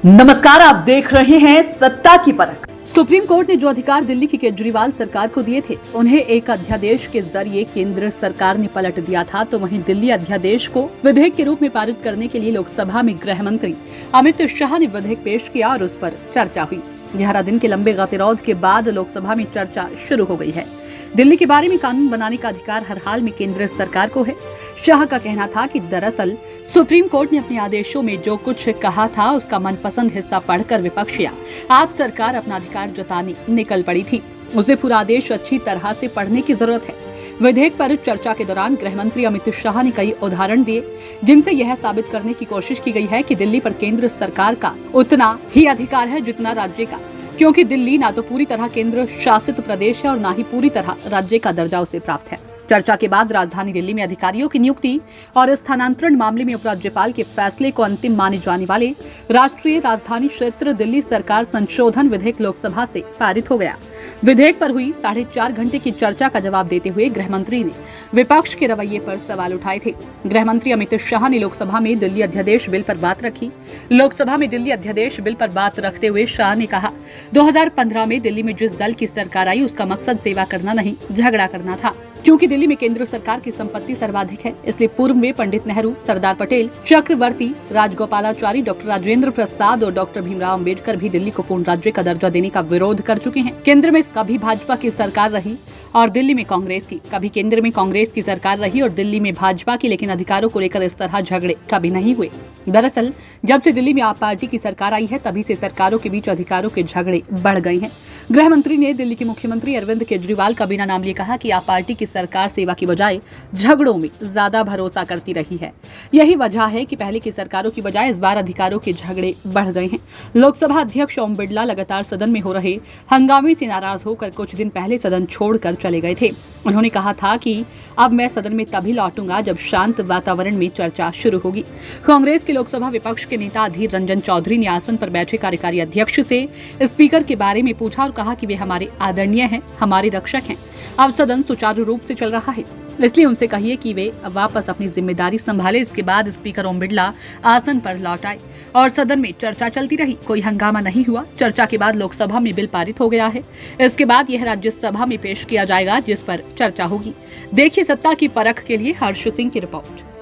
नमस्कार, आप देख रहे हैं सत्ता की परख। सुप्रीम कोर्ट ने जो अधिकार दिल्ली की केजरीवाल सरकार को दिए थे, उन्हें एक अध्यादेश के जरिए केंद्र सरकार ने पलट दिया था। तो वहीं दिल्ली अध्यादेश को विधेयक के रूप में पारित करने के लिए लोकसभा में गृह मंत्री अमित शाह ने विधेयक पेश किया और उस पर चर्चा हुई। 11 दिन के लंबे गतिरोध के बाद लोकसभा में चर्चा शुरू हो गई है। दिल्ली के बारे में कानून बनाने का अधिकार हर हाल में केंद्र सरकार को है। शाह का कहना था कि दरअसल सुप्रीम कोर्ट ने अपने आदेशों में जो कुछ कहा था, उसका मनपसंद हिस्सा पढ़कर विपक्षियां आप सरकार अपना अधिकार जताने निकल पड़ी थी। उसे पूरा आदेश अच्छी तरह से पढ़ने की जरूरत है। विधेयक पर चर्चा के दौरान गृह मंत्री अमित शाह ने कई उदाहरण दिए, जिनसे यह साबित करने की कोशिश की गई है कि दिल्ली पर केंद्र सरकार का उतना ही अधिकार है जितना राज्य का, क्योंकि दिल्ली ना तो पूरी तरह केंद्र शासित प्रदेश है और न ही पूरी तरह राज्य का दर्जा उसे प्राप्त है। चर्चा के बाद राजधानी दिल्ली में अधिकारियों की नियुक्ति और स्थानांतरण मामले में उपराज्यपाल के फैसले को अंतिम माने जाने वाले राष्ट्रीय राजधानी क्षेत्र दिल्ली सरकार संशोधन विधेयक लोकसभा से पारित हो गया। विधेयक पर हुई 4.5 घंटे की चर्चा का जवाब देते हुए गृह मंत्री ने विपक्ष के रवैये पर सवाल उठाए थे। गृह मंत्री अमित शाह ने लोकसभा में दिल्ली अध्यादेश बिल पर बात रखी। लोकसभा में दिल्ली अध्यादेश बिल पर बात रखते हुए शाह ने कहा, 2015 में दिल्ली में जिस दल की सरकार आई, उसका मकसद सेवा करना नहीं, झगड़ा करना था। क्योंकि दिल्ली में केंद्र सरकार की संपत्ति सर्वाधिक है, इसलिए पूर्व में पंडित नेहरू, सरदार पटेल, चक्रवर्ती, राजगोपालाचारी, डॉक्टर राजेंद्र प्रसाद और डॉक्टर भीमराव अम्बेडकर भी दिल्ली को पूर्ण राज्य का दर्जा देने का विरोध कर चुके हैं। केंद्र में कभी भाजपा की सरकार रही और दिल्ली में कांग्रेस की, कभी केंद्र में कांग्रेस की सरकार रही और दिल्ली में भाजपा की, लेकिन अधिकारों को लेकर इस तरह झगड़े कभी नहीं हुए। दरअसल जब से दिल्ली में आप पार्टी की सरकार आई है, तभी से सरकारों के बीच अधिकारों के झगड़े बढ़ गए हैं। गृह मंत्री ने दिल्ली के मुख्यमंत्री अरविंद केजरीवाल का बिना नाम लिए कहा कि आप पार्टी की सरकार सेवा की बजाय झगड़ों में ज्यादा भरोसा करती रही है। यही वजह है कि पहले की सरकारों की बजाय इस बार अधिकारों के झगड़े बढ़ गए हैं। लोकसभा अध्यक्ष ओम बिरला लगातार सदन में हो रहे हंगामे से नाराज होकर कुछ दिन पहले सदन छोड़कर चले गए थे। उन्होंने कहा था कि अब मैं सदन में तभी लौटूंगा जब शांत वातावरण में चर्चा शुरू होगी। कांग्रेस के लोकसभा विपक्ष के नेता अधीर रंजन चौधरी ने आसन पर बैठे कार्यकारी अध्यक्ष से स्पीकर के बारे में पूछा और कहा कि वे हमारे आदरणीय हैं, हमारे रक्षक हैं। अब सदन सुचारू रूप से चल रहा है, इसलिए उनसे कहिए कि वे वापस अपनी जिम्मेदारी संभाले। इसके बाद स्पीकर ओम बिरला आसन पर लौट आए और सदन में चर्चा चलती रही। कोई हंगामा नहीं हुआ। चर्चा के बाद लोकसभा में बिल पारित हो गया है। इसके बाद यह राज्यसभा में पेश किया जाएगा, जिस पर चर्चा होगी। देखिए सत्ता की परख के लिए हर्ष सिंह की रिपोर्ट।